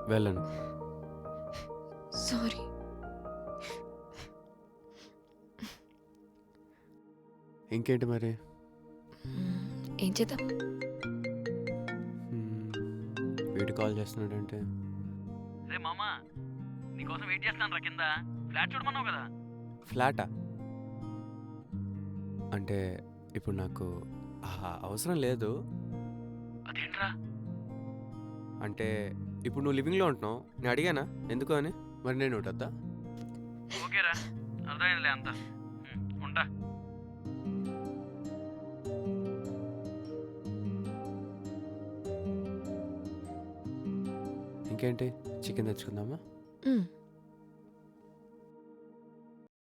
వెళ్ళను. సారీ. ఇంకేంటి మరి? ఏం చేద్దాం? వీడు కాల్ చేస్తున్నాడంటే రే మామా, నీకోసం వెయిట్ చేస్తాను రా కింద. ఫ్లాట్ చూడమన్నావు కదా. ఫ్లాటా? అంటే ఇప్పుడు నాకు అవసరం లేదు. అదేంట్రా? అంటే ఇప్పుడు నువ్వు లివింగ్లో ఉంటున్నావు, నేను అడిగానా ఎందుకు అని? మరి నేను ఉంటుందా? ఓకేరా, అర్థమైందిలే అంతా. ఉంటా. ఇంకేంటి, చికెన్ తెచ్చుకుందామా? మ్మ్.